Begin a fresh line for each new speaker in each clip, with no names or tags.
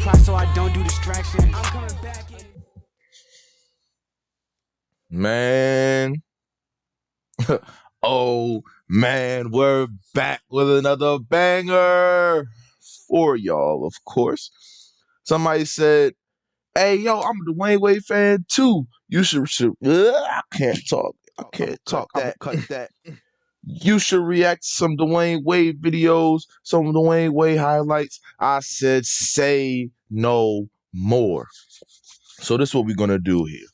try so I don't do distractions. I'm coming back.
Man. Oh, man, we're back with another banger for y'all, of course. Somebody said, hey, yo, I'm a Dwayne Wade fan, too. You should I can't talk. I can't talk that.
Cut that.
You should react to some Dwayne Wade videos, some Dwayne Wade highlights. I said, say no more. So this is what we're going to do here.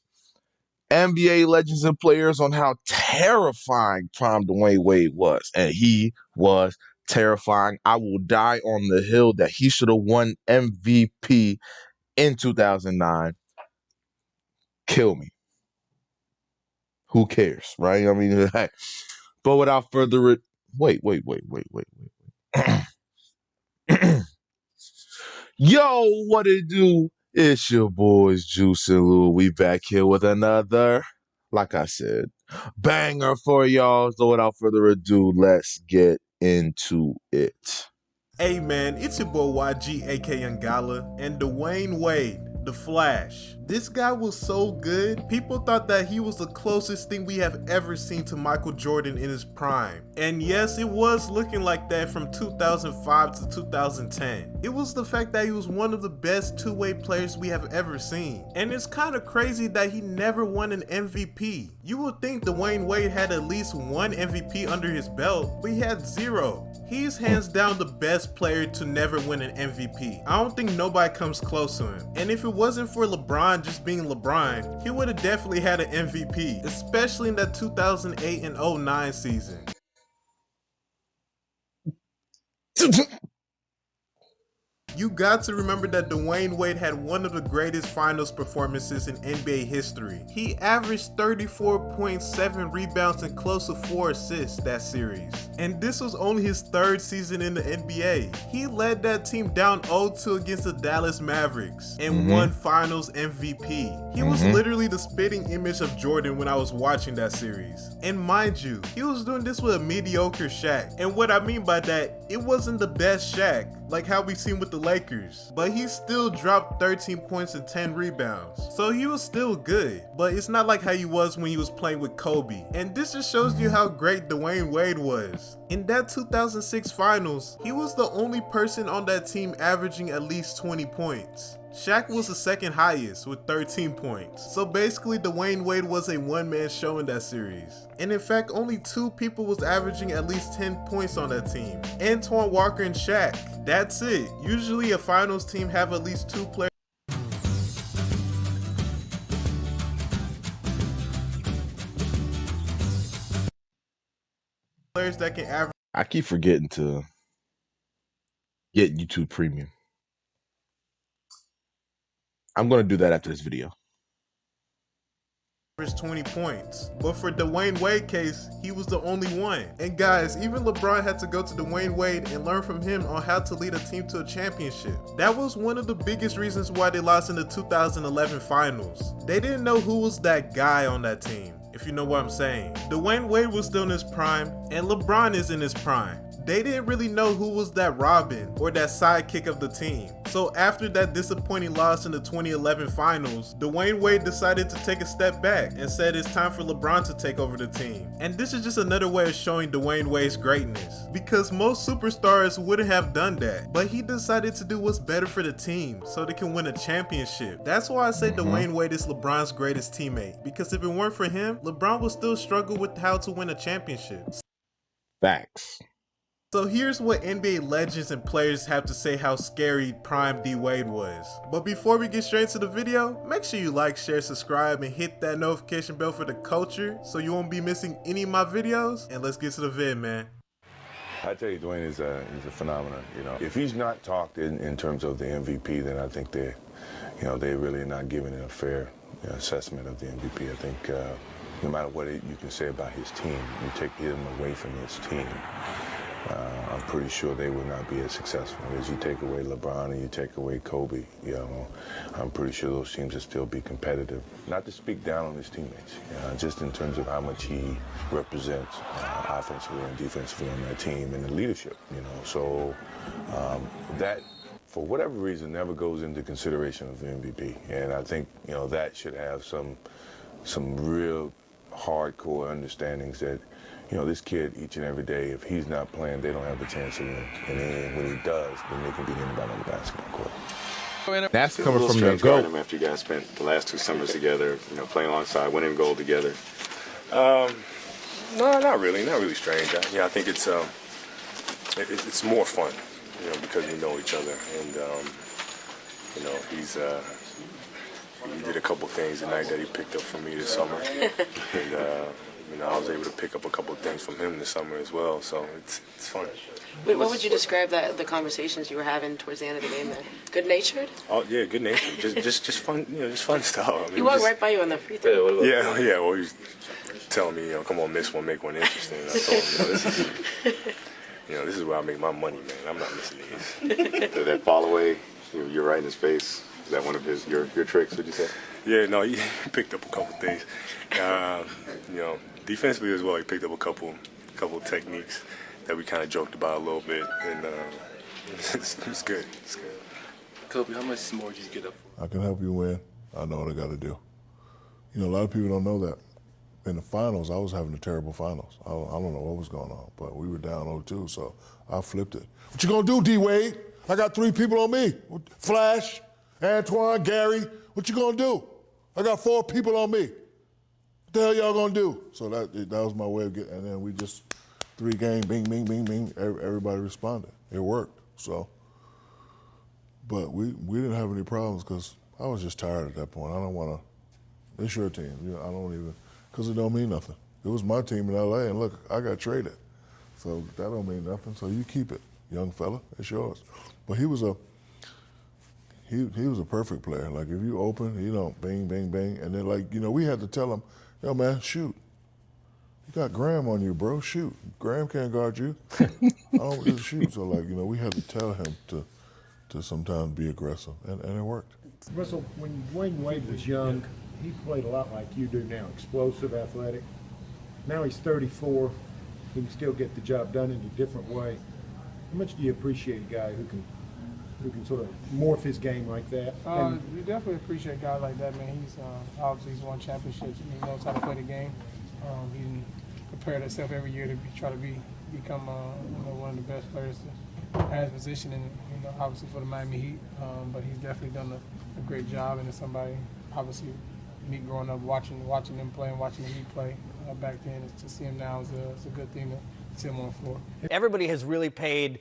NBA legends and players on how terrifying prime Dwayne Wade was. And he was terrifying. I will die on the hill that he should have won MVP in 2009. Kill me. Who cares, right? I mean, but without further ado, wait. Yo, what it do? It's your boys Juice and Lou. We back here with another, like I said, banger for y'all. So without further ado, let's get into it.
Hey man, it's your boy YG aka Ngala and Dwayne Wade, the Flash. This guy was so good, people thought that he was the closest thing we have ever seen to Michael Jordan in his prime. And yes, it was looking like that from 2005 to 2010. It was the fact that he was one of the best two-way players we have ever seen. And it's kind of crazy that he never won an MVP. You would think Dwayne Wade had at least one MVP under his belt, but he had zero. He's hands down the best player to never win an MVP. I don't think nobody comes close to him. And if it wasn't for LeBron just being LeBron, he would have definitely had an MVP, especially in that 2008 and 09 season. You got to remember that Dwayne Wade had one of the greatest finals performances in NBA history. He averaged 34.7 rebounds and close to 4 assists that series. And this was only his third season in the NBA. He led that team down 0-2 against the Dallas Mavericks and won finals MVP. He was literally the spitting image of Jordan when I was watching that series. And mind you, he was doing this with a mediocre Shaq. And what I mean by that, it wasn't the best Shaq, like how we seen with the Lakers, but he still dropped 13 points and 10 rebounds. So he was still good, but it's not like how he was when he was playing with Kobe. And this just shows you how great Dwayne Wade was. In that 2006 finals, he was the only person on that team averaging at least 20 points. Shaq was the second highest with 13 points. So basically Dwayne Wade was a one-man show in that series. And in fact, only 2 people was averaging at least 10 points on that team. Antoine Walker and Shaq. That's it. Usually a finals team have at least 2 players that can average.
I keep forgetting to get YouTube Premium. I'm going to do that after this video.
20 points. But for Dwayne Wade case, he was the only one. And guys, even LeBron had to go to Dwayne Wade and learn from him on how to lead a team to a championship. That was one of the biggest reasons why they lost in the 2011 finals. They didn't know who was that guy on that team, if you know what I'm saying. Dwayne Wade was still in his prime, and LeBron is in his prime. They didn't really know who was that Robin or that sidekick of the team. So after that disappointing loss in the 2011 finals, Dwayne Wade decided to take a step back and said it's time for LeBron to take over the team. And this is just another way of showing Dwayne Wade's greatness, because most superstars wouldn't have done that, but he decided to do what's better for the team so they can win a championship. That's why I say Dwayne Wade is LeBron's greatest teammate, because if it weren't for him, LeBron would still struggle with how to win a championship.
Facts.
So here's what NBA legends and players have to say how scary prime D Wade was. But before we get straight into the video, make sure you like, share, subscribe, and hit that notification bell for the culture so you won't be missing any of my videos. And let's get to the vid, man.
I tell you, Dwayne is a phenomenon. You know, if he's not talked in terms of the MVP, then I think they really are not giving it a fair assessment of the MVP. I think no matter what you can say about his team, you take him away from his team, I'm pretty sure they will not be as successful. As you take away LeBron and you take away Kobe, I'm pretty sure those teams will still be competitive. Not to speak down on his teammates, just in terms of how much he represents offensively and defensively on that team and the leadership, So that for whatever reason, never goes into consideration of the MVP. And I think, you know, that should have some real hardcore understandings that, you know, this kid each and every day, if he's not playing, they don't have a chance to win. And then when he does, then they can beat anybody on the basketball court.
That's
It's a
coming
little
from the
strange guarding
GOAT.
him after you guys spent the last 2 summers together, you know, playing alongside, winning gold together.
No, not really strange. I think it's more fun, you know, because we know each other, and you know, he did a couple things tonight that he picked up from me this summer, and you know, I was able to pick up a couple things from him this summer as well. So it's fun.
Wait, what would you describe the conversations you were having towards the end of the game then? Good-natured?
Oh yeah, good nature, just fun, you know, just fun stuff. I mean,
He walked right by you on the free throw.
Yeah. Well, he was telling me, you know, come on, miss one, make one interesting. And I told him, this is where I make my money, man. I'm not missing these.
So that fall away, you're right in his face. Is that one of your tricks, would you say?
Yeah, no, he picked up a couple things. You know, defensively as well, he picked up a couple techniques that we kind of joked about a little bit, and it's good. It's good.
Kobe, how much more did you get up for?
I can help you win. I know what I got to do. You know, a lot of people don't know that. In the finals, I was having a terrible finals. I don't know what was going on, but we were down 0-2, so I flipped it. What you gonna do, D-Wade? I got 3 people on me. Flash, Antoine, Gary. What you gonna do? I got 4 people on me. What the hell y'all gonna do? So that was my way of getting, and then we just 3 game, bing, bing, bing, bing. Everybody responded. It worked. So, but we didn't have any problems because I was just tired at that point. I don't want to. It's your team. You know, I don't even. Because it don't mean nothing. It was my team in L.A., and look, I got traded. So that don't mean nothing. So you keep it, young fella. It's yours. But he was a perfect player. Like, if you open, you know, bang, bang, bang. And then, like, you know, we had to tell him, yo, man, shoot. You got Graham on you, bro. Shoot. Graham can't guard you. I don't just shoot. So, like, you know, we had to tell him to sometimes be aggressive, and it worked.
Russell, when Dwayne Wade was young, he played a lot like you do now, explosive, athletic. Now he's 34. He can still get the job done in a different way. How much do you appreciate a guy who can sort of morph his game like that?
We definitely appreciate a guy like that, man. He's obviously he's won championships and he knows how to play the game. He prepared himself every year to become one of the best players at his position, and obviously for the Miami Heat. But he's definitely done a great job, and it's somebody obviously. Me growing up watching them play and watching the Heat play back then, to see him now is a good thing to see him on the floor.
Everybody has really paid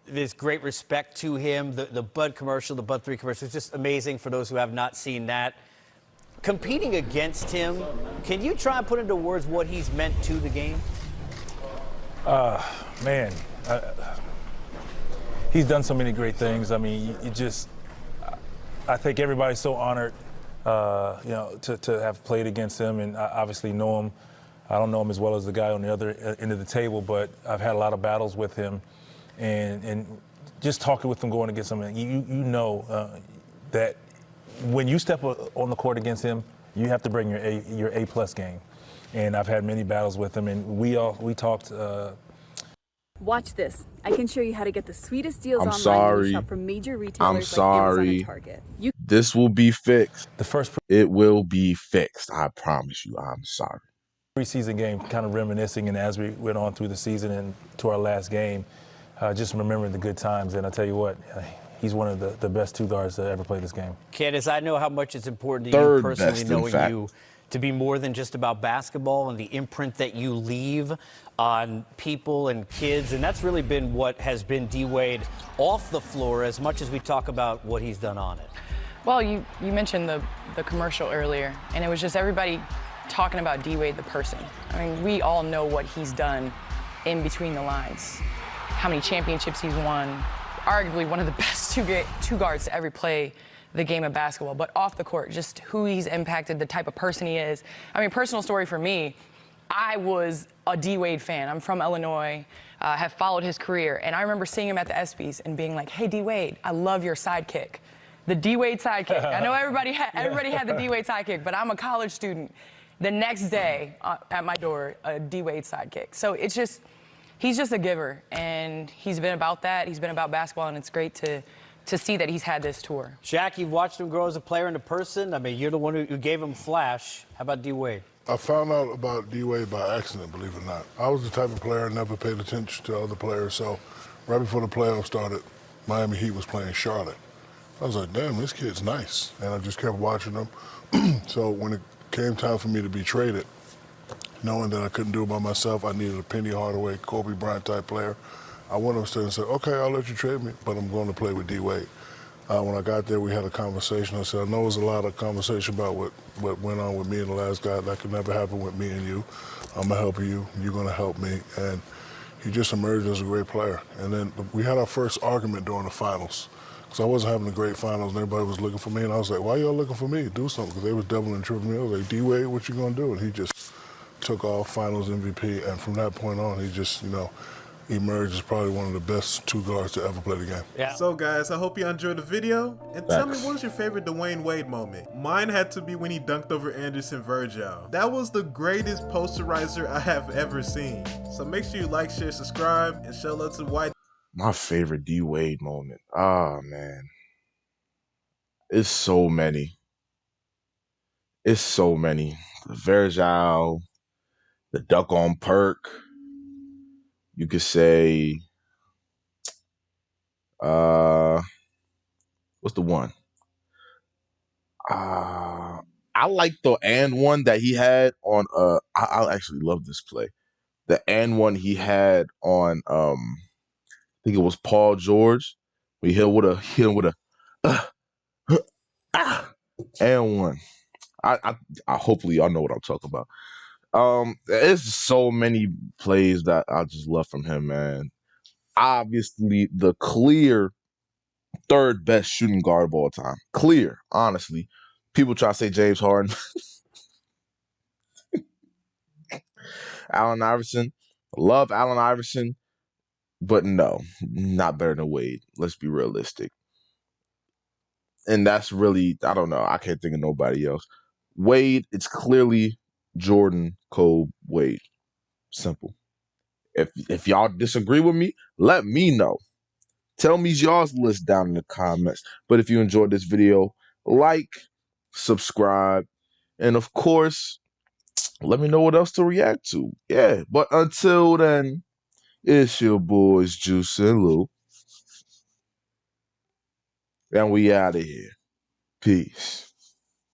this great respect to him. The Bud commercial, the Bud 3 commercial, is just amazing for those who have not seen that. Competing against him, can you try and put into words what he's meant to the game?
Man, he's done so many great things. I mean, I think everybody's so honored. You know, to have played against him, and I obviously know him. I don't know him as well as the guy on the other end of the table, but I've had a lot of battles with him, and just talking with him, going against him, you know that when you step on the court against him, you have to bring your A+ game, and I've had many battles with him, and we talked.
Watch this. I can show you how to get the sweetest deals online
sorry.
when you shop from major retailers
I'm sorry.
like Amazon and Target.
This will be fixed. It will be fixed. I promise you. I'm sorry.
Preseason game, kind of reminiscing, and as we went on through the season and to our last game, just remembering the good times. And I tell you what, he's one of the best 2 guards to ever play this game.
Candace, I know how much it's important to you personally, knowing you, to be more than just about basketball and the imprint that you leave on people and kids. And that's really been what has been D-Wade off the floor, as much as we talk about what he's done on it.
Well, you mentioned the commercial earlier, and it was just everybody talking about D-Wade the person. I mean, we all know what he's done in between the lines, how many championships he's won, arguably one of the best two guards to ever play the game of basketball, but off the court, just who he's impacted, the type of person he is. I mean, personal story for me, I was a D-Wade fan. I'm from Illinois, have followed his career, and I remember seeing him at the ESPYs and being like, hey, D-Wade, I love your sidekick. The D-Wade sidekick. I know everybody had the D-Wade sidekick, but I'm a college student. The next day, at my door, a D-Wade sidekick. So it's just, he's just a giver, and he's been about that. He's been about basketball, and it's great to to see that he's had this tour.
Shaq, you've watched him grow as a player and a person. I mean, you're the one who gave him flash. How about D-Wade?
I found out about D-Wade by accident, believe it or not. I was the type of player I never paid attention to other players, so right before the playoffs started, Miami Heat was playing Charlotte. I was like, damn, this kid's nice. And I just kept watching him. So when it came time for me to be traded, knowing that I couldn't do it by myself, I needed a Penny Hardaway, Kobe Bryant type player. I went upstairs and said, okay, I'll let you trade me, but I'm going to play with D-Wade. When I got there, we had a conversation. I said, I know there's a lot of conversation about what went on with me and the last guy. That could never happen with me and you. I'm going to help you. You're going to help me. And he just emerged as a great player. And then we had our first argument during the finals. Because I wasn't having a great finals, and everybody was looking for me. And I was like, why y'all looking for me? Do something. Because they was doubling and tripling me. I was like, D-Wade, what you going to do? And he just took off, finals MVP. And from that point on, he just, emerged as probably one of the best two guards to ever play the game.
Yeah.
So guys, I hope you enjoyed the video. And tell me, what was your favorite Dwayne Wade moment? Mine had to be when he dunked over Anderson Varejao. That was the greatest posterizer I have ever seen. So make sure you like, share, subscribe, and show love to White.
My favorite D-Wade moment. Ah, man. It's so many. It's so many. The Varejao, the duck on perk. You could say, what's the one? I like the and one that he had on, I actually love this play. The and one he had on, I think it was Paul George. We hit him with a, and one. I hopefully y'all know what I'm talking about. There's so many plays that I just love from him, man. Obviously, the clear third best shooting guard of all time. Clear, honestly. People try to say James Harden. Allen Iverson. Love Allen Iverson, but no, not better than Wade. Let's be realistic. And that's really, I don't know. I can't think of nobody else. Wade, it's clearly Jordan, Kobe, Wade. Simple. If y'all disagree with me, let me know. Tell me y'all's list down in the comments. But if you enjoyed this video, like, subscribe, and of course, let me know what else to react to. Yeah, but until then, it's your boys Juice and Lou. And we out of here. Peace.